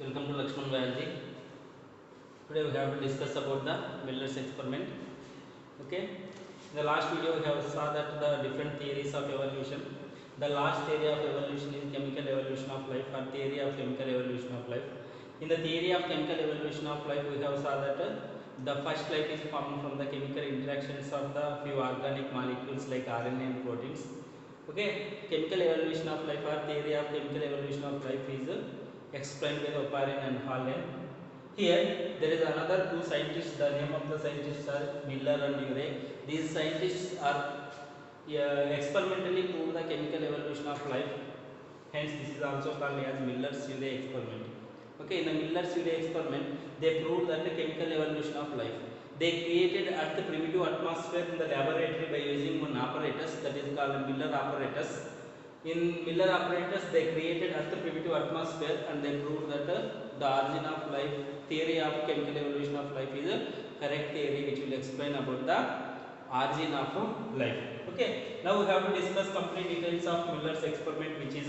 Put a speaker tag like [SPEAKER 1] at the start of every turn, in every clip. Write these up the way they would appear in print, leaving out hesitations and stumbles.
[SPEAKER 1] Welcome to Lakshman Biology. Today we have to discuss about the Miller's experiment. Okay. In the last video we have saw that the different theories of evolution. The last theory of evolution is chemical evolution of life or theory of chemical evolution of life. In the theory of chemical evolution of life we have saw that the first life is formed from the chemical interactions of the few organic molecules like RNA and proteins. Okay. Chemical evolution of life or theory of chemical evolution of life is explained by Oparin and Hallen. Here there is another two scientists. The name of the scientists are Miller and Urey. These scientists are experimentally proved the chemical evolution of life. Hence, this is also called as Miller-Urey experiment. Okay, in the Miller-Urey experiment, they proved that the chemical evolution of life. They created at the primitive atmosphere in the laboratory by using one apparatus that is called Miller apparatus. In Miller apparatus, they created at the primitive atmosphere and they proved that the origin of life, theory of chemical evolution of life is a correct theory which will explain about the origin of life. Okay, now we have to discuss complete details of Miller's experiment, which is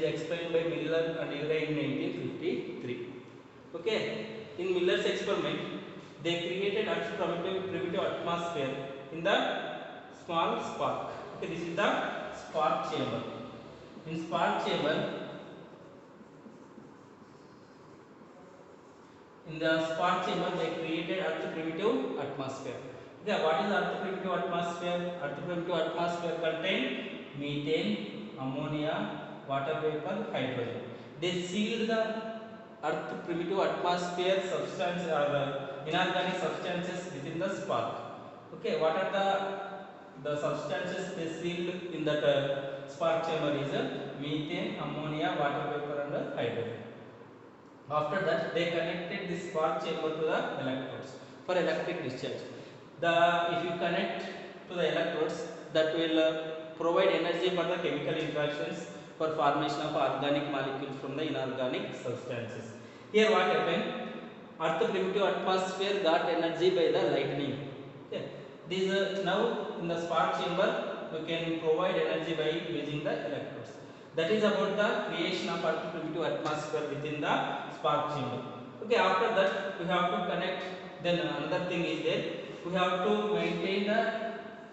[SPEAKER 1] explained by Miller and Urey in 1953. Okay, in Miller's experiment, they created at primitive atmosphere in the small spark. Okay, this is the spark chamber. In spark chamber, they created Earth primitive atmosphere. Okay, what is Earth primitive atmosphere? Earth primitive atmosphere contain methane, ammonia, water vapor, hydrogen. They sealed the Earth primitive atmosphere substance or inorganic substances within the spark. Okay, what are the substances they sealed in that spark chamber is methane, ammonia, water vapor and hydrogen. After that, they connected this spark chamber to the electrodes for electric discharge. If you connect to the electrodes, that will provide energy for the chemical interactions for formation of organic molecules from the inorganic substances. Here what happened? Earth primitive atmosphere got energy by the lightning. Okay. These now in the spark chamber we can provide energy by using the electrodes. That is about the creation of Earth primitive atmosphere within the spark chamber. Okay, after that we have to connect. Then another thing is there. We have to maintain the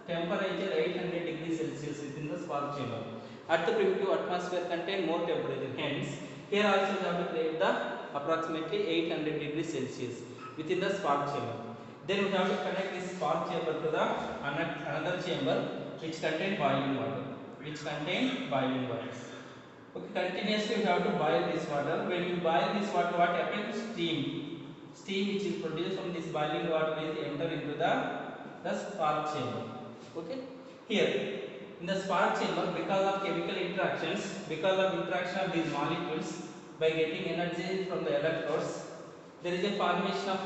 [SPEAKER 1] temperature 800 degrees Celsius within the spark chamber. Earth primitive atmosphere contain more temperature. Hence, here also we have to create the approximately 800 degrees Celsius within the spark chamber. Then we have to connect this spark chamber to the another chamber which contain boiling water. Okay, continuously we have to boil this water. When you boil this water, what happens? Steam which is produced from this boiling water is enter into the spark chamber. Okay. Here in the spark chamber, because of chemical interactions, because of interaction of these molecules, by getting energy from the electrodes, there is a formation of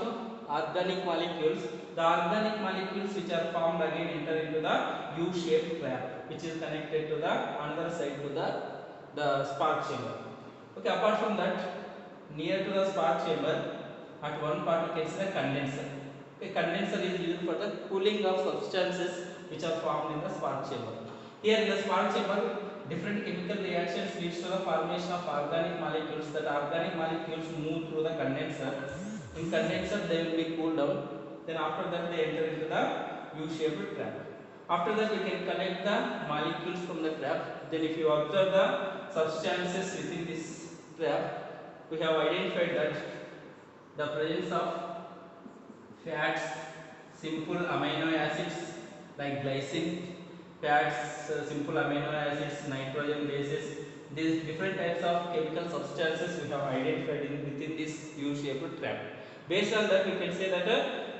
[SPEAKER 1] organic molecules. The organic molecules which are formed again enter into the U-shaped trap, which is connected to the another side to the spark chamber. Okay, apart from that, near to the spark chamber, at one part you can see the condenser. A condenser is used for the cooling of substances which are formed in the spark chamber. Here in the spark chamber, different chemical reactions leads to the formation of organic molecules. That organic molecules move through the condenser. In condenser, they will be cooled down. Then after that, they enter into the U-shaped trap. After that, we can collect the molecules from the trap. Then if you observe the substances within this trap, we have identified that the presence of fats, simple amino acids like glycine, fats, simple amino acids, nitrogen bases, these different types of chemical substances we have identified within this U-shaped trap. Based on that, we can say that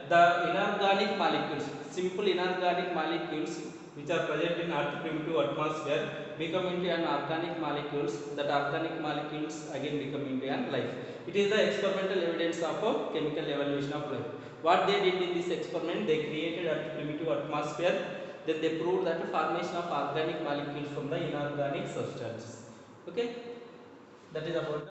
[SPEAKER 1] the inorganic molecules, simple inorganic molecules which are present in Earth primitive atmosphere become into an organic molecules. That organic molecules again become into an life. It is the experimental evidence of a chemical evolution of life. What they did in this experiment, they created Earth primitive atmosphere. Then they proved that the formation of organic molecules from the inorganic substances. Okay, that is about